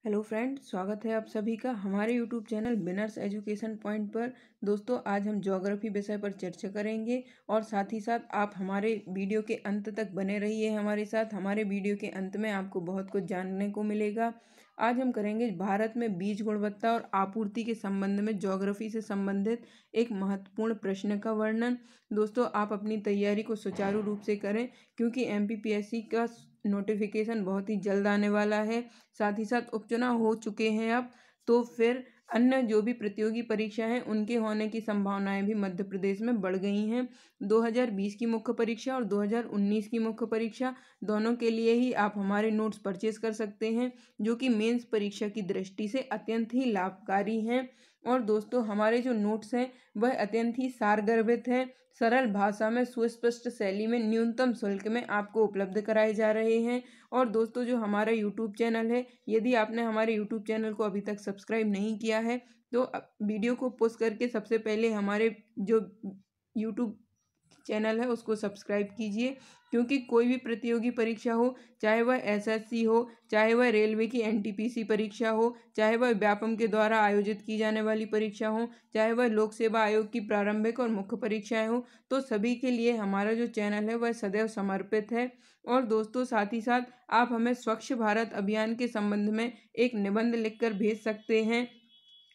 Hello friend, स्वागत है आप सभी का हमारे यूट्यूब चैनल बिनर्स एजुकेशन पॉइंट पर। दोस्तों, आज हम ज्योग्राफी विषय पर चर्चा करेंगे और साथ ही साथ आप हमारे वीडियो के अंत तक बने रहिए हमारे साथ। हमारे वीडियो के अंत में आपको बहुत कुछ जानने को मिलेगा। आज हम करेंगे भारत में बीज गुणवत्ता और आपूर्ति के संबंध में ज्योग्राफी से संबंधित एक महत्वपूर्ण प्रश्न का वर्णन। दोस्तों, आप अपनी तैयारी को सुचारू रूप से करें क्योंकि एमपीपीएससी का नोटिफिकेशन बहुत ही जल्द आने वाला है। साथ ही साथ उपचुनाव हो चुके हैं अब, तो फिर अन्य जो भी प्रतियोगी परीक्षा हैं उनके होने की संभावनाएं भी मध्य प्रदेश में बढ़ गई हैं। 2020 की मुख्य परीक्षा और 2019 की मुख्य परीक्षा दोनों के लिए ही आप हमारे नोट्स परचेज कर सकते हैं, जो कि मेंस परीक्षा की दृष्टि से अत्यंत ही लाभकारी हैं। और दोस्तों, हमारे जो नोट्स हैं वह अत्यंत ही सारगर्भित हैं, सरल भाषा में सुस्पष्ट शैली में न्यूनतम शुल्क में आपको उपलब्ध कराए जा रहे हैं। और दोस्तों, जो हमारा यूट्यूब चैनल है, यदि आपने हमारे यूट्यूब चैनल को अभी तक सब्सक्राइब नहीं किया है तो वीडियो को पॉज करके सबसे पहले हमारे जो यूट्यूब चैनल है उसको सब्सक्राइब कीजिए, क्योंकि कोई भी प्रतियोगी परीक्षा हो, चाहे वह एसएससी हो, चाहे वह रेलवे की एनटीपीसी परीक्षा हो, चाहे वह व्यापम के द्वारा आयोजित की जाने वाली परीक्षा हो, चाहे वह लोक सेवा आयोग की प्रारंभिक और मुख्य परीक्षाएं हो, तो सभी के लिए हमारा जो चैनल है वह सदैव समर्पित है। और दोस्तों, साथ ही साथ आप हमें स्वच्छ भारत अभियान के संबंध में एक निबंध लिखकर भेज सकते हैं।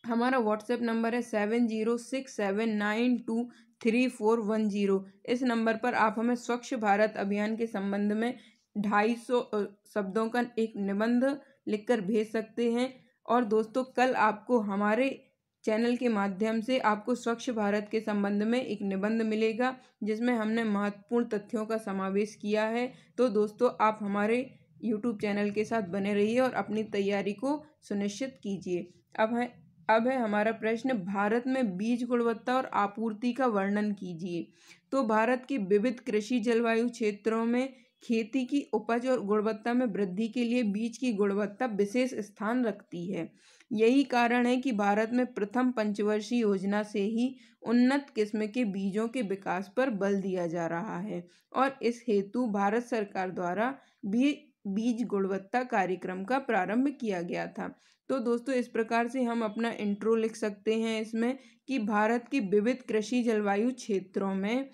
हमारा व्हाट्सएप नंबर है 7067923410। इस नंबर पर आप हमें स्वच्छ भारत अभियान के संबंध में 250 शब्दों का एक निबंध लिखकर भेज सकते हैं। और दोस्तों, कल आपको हमारे चैनल के माध्यम से आपको स्वच्छ भारत के संबंध में एक निबंध मिलेगा, जिसमें हमने महत्वपूर्ण तथ्यों का समावेश किया है। तो दोस्तों, आप हमारे यूट्यूब चैनल के साथ बने रहिए और अपनी तैयारी को सुनिश्चित कीजिए। अब है हमारा प्रश्न, भारत में बीज गुणवत्ता और आपूर्ति का वर्णन कीजिए। तो भारत के विविध कृषि जलवायु क्षेत्रों में खेती की उपज और गुणवत्ता में वृद्धि के लिए बीज की गुणवत्ता विशेष स्थान रखती है। यही कारण है कि भारत में प्रथम पंचवर्षीय योजना से ही उन्नत किस्म के बीजों के विकास पर बल दिया जा रहा है और इस हेतु भारत सरकार द्वारा बीज गुणवत्ता कार्यक्रम का प्रारंभ किया गया था। तो दोस्तों, इस प्रकार से हम अपना इंट्रो लिख सकते हैं इसमें कि भारत की विविध कृषि जलवायु क्षेत्रों में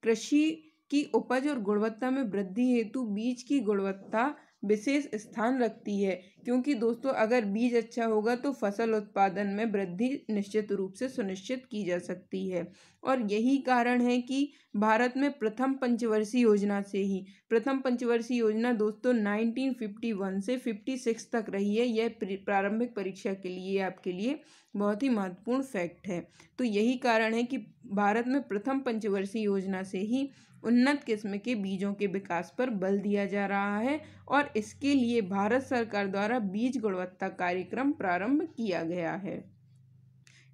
कृषि की उपज और गुणवत्ता में वृद्धि हेतु बीज की गुणवत्ता विशेष स्थान रखती है, क्योंकि दोस्तों अगर बीज अच्छा होगा तो फसल उत्पादन में वृद्धि निश्चित रूप से सुनिश्चित की जा सकती है। और यही कारण है कि भारत में प्रथम पंचवर्षीय योजना से ही, प्रथम पंचवर्षीय योजना दोस्तों 1951 से 56 तक रही है। यह प्रारंभिक परीक्षा के लिए आपके लिए बहुत ही महत्वपूर्ण फैक्ट है। तो यही कारण है कि भारत में प्रथम पंचवर्षीय योजना से ही उन्नत किस्म के बीजों के विकास पर बल दिया जा रहा है और इसके लिए भारत सरकार द्वारा बीज गुणवत्ता कार्यक्रम प्रारंभ किया गया है।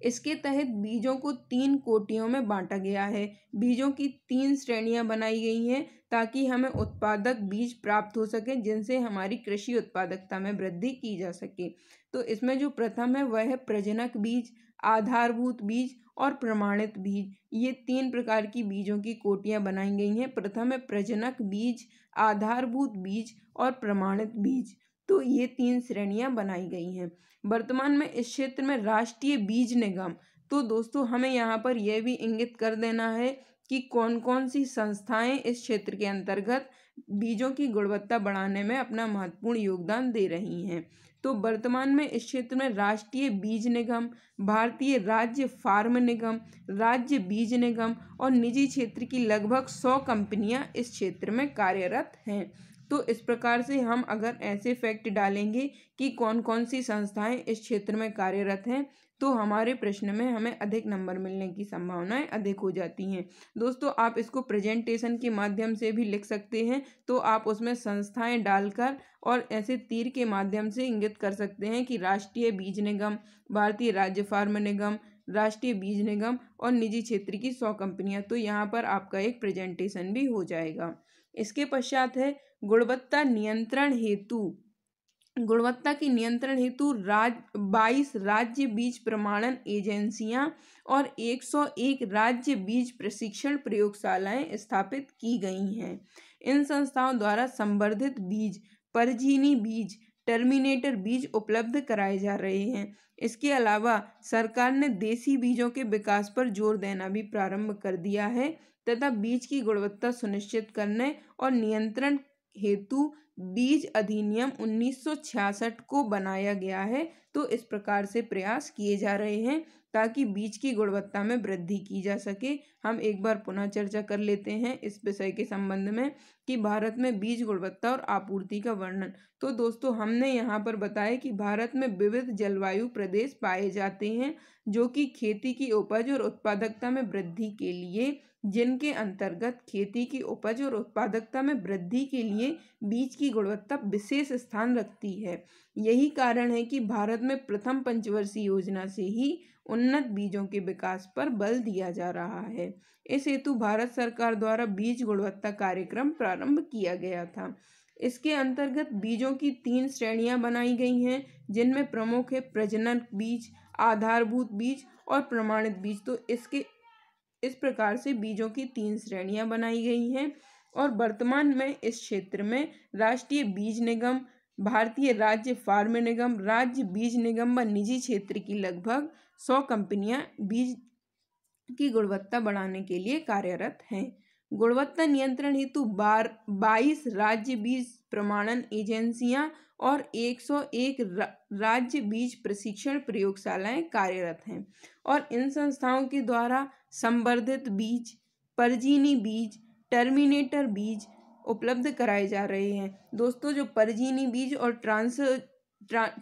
इसके तहत बीजों को 3 कोटियों में बांटा गया है। बीजों की 3 श्रेणियां बनाई गई हैं ताकि हमें उत्पादक बीज प्राप्त हो सके, जिनसे हमारी कृषि उत्पादकता में वृद्धि की जा सके। तो इसमें जो प्रथम है वह है प्रजनक बीज, आधारभूत बीज और प्रमाणित बीज। ये 3 प्रकार की बीजों की कोटियां बनाई गई हैं। प्रथम है प्रजनक बीज, आधारभूत बीज और प्रमाणित बीज। तो ये 3 श्रेणियां बनाई गई हैं। वर्तमान में इस क्षेत्र में राष्ट्रीय बीज निगम, तो दोस्तों हमें यहाँ पर यह भी इंगित कर देना है कि कौन कौन सी संस्थाएं इस क्षेत्र के अंतर्गत बीजों की गुणवत्ता बढ़ाने में अपना महत्वपूर्ण योगदान दे रही हैं। तो वर्तमान में इस क्षेत्र में राष्ट्रीय बीज निगम, भारतीय राज्य फार्म निगम, राज्य बीज निगम और निजी क्षेत्र की लगभग 100 कंपनियां इस क्षेत्र में कार्यरत हैं। तो इस प्रकार से हम अगर ऐसे फैक्ट डालेंगे कि कौन कौन सी संस्थाएं इस क्षेत्र में कार्यरत हैं, तो हमारे प्रश्न में हमें अधिक नंबर मिलने की संभावनाएं अधिक हो जाती हैं। दोस्तों, आप इसको प्रेजेंटेशन के माध्यम से भी लिख सकते हैं, तो आप उसमें संस्थाएं डालकर और ऐसे तीर के माध्यम से इंगित कर सकते हैं कि राष्ट्रीय बीज निगम, भारतीय राज्य फार्म निगम, राष्ट्रीय बीज निगम और निजी क्षेत्र की 100 कंपनियां। तो यहाँ पर आपका एक प्रेजेंटेशन भी हो जाएगा। इसके पश्चात है गुणवत्ता नियंत्रण हेतु। गुणवत्ता की नियंत्रण हेतु 22 राज्य बीज प्रमाणन एजेंसियां और 101 राज्य बीज प्रशिक्षण प्रयोगशालाएं स्थापित की गई हैं। इन संस्थाओं द्वारा संवर्धित बीज, परजीवी बीज, टर्मिनेटर बीज उपलब्ध कराए जा रहे हैं। इसके अलावा सरकार ने देसी बीजों के विकास पर जोर देना भी प्रारंभ कर दिया है तथा बीज की गुणवत्ता सुनिश्चित करने और नियंत्रण हेतु बीज अधिनियम 1966 को बनाया गया है। तो इस प्रकार से प्रयास किए जा रहे हैं ताकि बीज की गुणवत्ता में वृद्धि की जा सके। हम एक बार पुनः चर्चा कर लेते हैं इस विषय के संबंध में कि भारत में बीज गुणवत्ता और आपूर्ति का वर्णन। तो दोस्तों, हमने यहाँ पर बताया कि भारत में विविध जलवायु प्रदेश पाए जाते हैं जो कि खेती की उपज और उत्पादकता में वृद्धि के लिए जिनके अंतर्गत खेती की उपज और उत्पादकता में वृद्धि के लिए बीज की गुणवत्ता विशेष स्थान रखती है। यही कारण है कि भारत में प्रथम पंचवर्षीय योजना से ही उन्नत बीजों के विकास पर बल दिया जा रहा है। इस हेतु भारत सरकार द्वारा बीज गुणवत्ता कार्यक्रम प्रारंभ किया गया था। इसके अंतर्गत बीजों की 3 श्रेणियां बनाई गई हैं जिनमें प्रमुख है प्रजनन बीज, आधारभूत बीज और प्रमाणित बीज। तो इस प्रकार से बीजों की 3 श्रेणियां बनाई गई हैं और वर्तमान में इस क्षेत्र में राष्ट्रीय बीज निगम, भारतीय राज्य फार्म निगम, राज्य बीज निगम व निजी क्षेत्र की लगभग 100 कंपनियां बीज की गुणवत्ता बढ़ाने के लिए कार्यरत हैं। गुणवत्ता नियंत्रण हेतु 22 राज्य बीज प्रमाणन एजेंसियां और 101 राज्य बीज प्रशिक्षण प्रयोगशालाएं कार्यरत हैं और इन संस्थाओं के द्वारा संवर्धित बीज, परजीनी बीज, टर्मिनेटर बीज उपलब्ध कराए जा रहे हैं। दोस्तों, जो परजीनी बीज और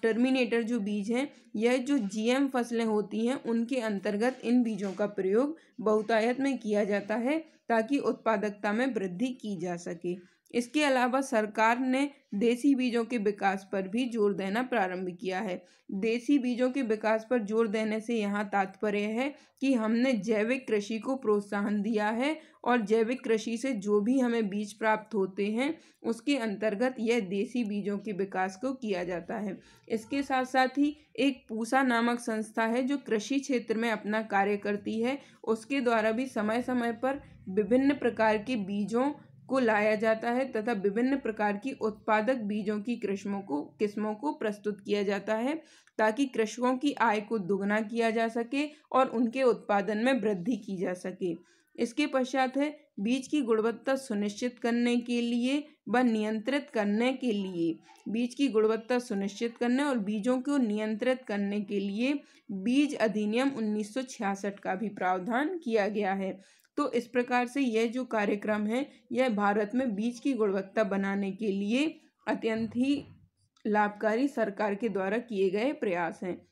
टर्मिनेटर जो बीज हैं, यह जो जीएम फसलें होती हैं उनके अंतर्गत इन बीजों का प्रयोग बहुतायत में किया जाता है ताकि उत्पादकता में वृद्धि की जा सके। इसके अलावा सरकार ने देसी बीजों के विकास पर भी जोर देना प्रारंभ किया है। देसी बीजों के विकास पर जोर देने से यहाँ तात्पर्य है कि हमने जैविक कृषि को प्रोत्साहन दिया है और जैविक कृषि से जो भी हमें बीज प्राप्त होते हैं उसके अंतर्गत यह देसी बीजों के विकास को किया जाता है। इसके साथ साथ ही एक पूसा नामक संस्था है जो कृषि क्षेत्र में अपना कार्य करती है। उसके द्वारा भी समय समय पर विभिन्न प्रकार के बीजों को लाया जाता है तथा विभिन्न प्रकार की उत्पादक बीजों की किस्मों को प्रस्तुत किया जाता है ताकि कृषकों की आय को दुगना किया जा सके और उनके उत्पादन में वृद्धि की जा सके। इसके पश्चात है बीज की गुणवत्ता सुनिश्चित करने के लिए व नियंत्रित करने के लिए, बीज की गुणवत्ता सुनिश्चित करने और बीजों को नियंत्रित करने के लिए बीज अधिनियम 1966 का भी प्रावधान किया गया है। तो इस प्रकार से यह जो कार्यक्रम है यह भारत में बीज की गुणवत्ता बनाने के लिए अत्यंत ही लाभकारी सरकार के द्वारा किए गए प्रयास हैं।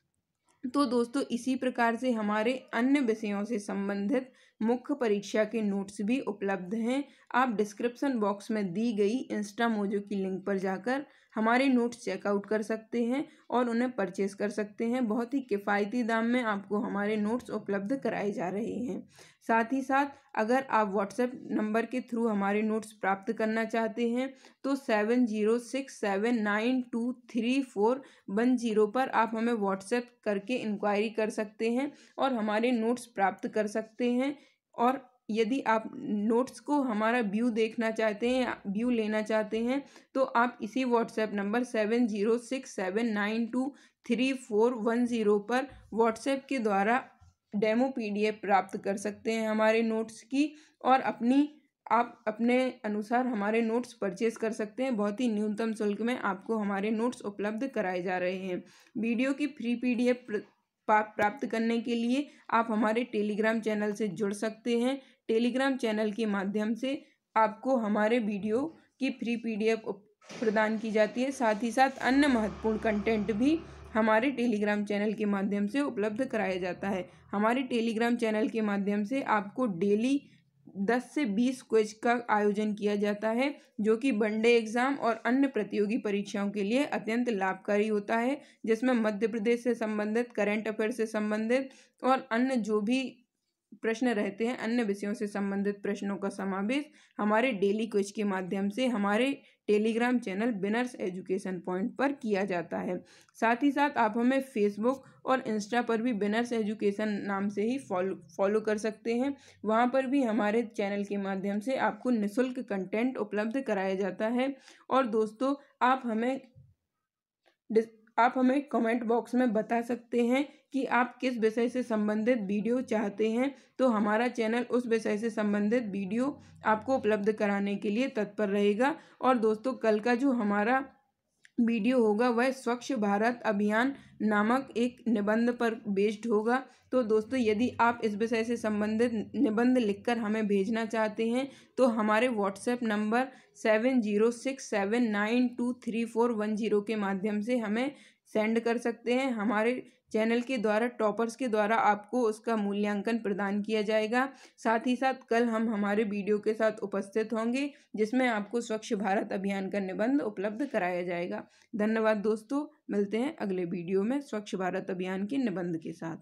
तो दोस्तों, इसी प्रकार से हमारे अन्य विषयों से संबंधित मुख्य परीक्षा के नोट्स भी उपलब्ध हैं। आप डिस्क्रिप्शन बॉक्स में दी गई इंस्टामोजो की लिंक पर जाकर हमारे नोट्स चेकआउट कर सकते हैं और उन्हें परचेस कर सकते हैं। बहुत ही किफ़ायती दाम में आपको हमारे नोट्स उपलब्ध कराए जा रहे हैं। साथ ही साथ अगर आप व्हाट्सएप नंबर के थ्रू हमारे नोट्स प्राप्त करना चाहते हैं तो 7067923410 पर आप हमें व्हाट्सएप करके इंक्वायरी कर सकते हैं और हमारे नोट्स प्राप्त कर सकते हैं। और यदि आप नोट्स को हमारा व्यू देखना चाहते हैं या व्यू लेना चाहते हैं तो आप इसी व्हाट्सएप नंबर 7067923410 पर व्हाट्सएप के द्वारा डेमो पीडीएफ प्राप्त कर सकते हैं हमारे नोट्स की और आप अपने अनुसार हमारे नोट्स परचेज कर सकते हैं। बहुत ही न्यूनतम शुल्क में आपको हमारे नोट्स उपलब्ध कराए जा रहे हैं। वीडियो की फ्री पीडीएफ प्राप्त करने के लिए आप हमारे टेलीग्राम चैनल से जुड़ सकते हैं। टेलीग्राम चैनल के माध्यम से आपको हमारे वीडियो की फ्री पीडीएफ प्रदान की जाती है। साथ ही साथ अन्य महत्वपूर्ण कंटेंट भी हमारे टेलीग्राम चैनल के माध्यम से उपलब्ध कराया जाता है। हमारे टेलीग्राम चैनल के माध्यम से आपको डेली 10 से 20 क्विज का आयोजन किया जाता है जो कि वनडे एग्जाम और अन्य प्रतियोगी परीक्षाओं के लिए अत्यंत लाभकारी होता है, जिसमें मध्य प्रदेश से संबंधित, करंट अफेयर से संबंधित और अन्य जो भी प्रश्न रहते हैं, अन्य विषयों से संबंधित प्रश्नों का समावेश हमारे डेली क्विज के माध्यम से हमारे Telegram channel winners education point पर किया जाता है। साथ ही साथ आप हमें फेसबुक और इंस्टा पर भी विनर्स एजुकेशन नाम से ही फॉलो कर सकते हैं। वहाँ पर भी हमारे चैनल के माध्यम से आपको निःशुल्क कंटेंट उपलब्ध कराया जाता है। और दोस्तों, आप हमें आप हमें कमेंट बॉक्स में बता सकते हैं कि आप किस विषय से संबंधित वीडियो चाहते हैं, तो हमारा चैनल उस विषय से संबंधित वीडियो आपको उपलब्ध कराने के लिए तत्पर रहेगा। और दोस्तों कल का जो हमारा वीडियो होगा वह स्वच्छ भारत अभियान नामक एक निबंध पर बेस्ड होगा। तो दोस्तों यदि आप इस विषय से संबंधित निबंध लिखकर हमें भेजना चाहते हैं तो हमारे व्हाट्सएप नंबर 7067923410 के माध्यम से हमें सेंड कर सकते हैं। हमारे चैनल के द्वारा टॉपर्स के द्वारा आपको उसका मूल्यांकन प्रदान किया जाएगा। साथ ही साथ कल हम हमारे वीडियो के साथ उपस्थित होंगे जिसमें आपको स्वच्छ भारत अभियान का निबंध उपलब्ध कराया जाएगा। धन्यवाद दोस्तों, मिलते हैं अगले वीडियो में स्वच्छ भारत अभियान के निबंध के साथ।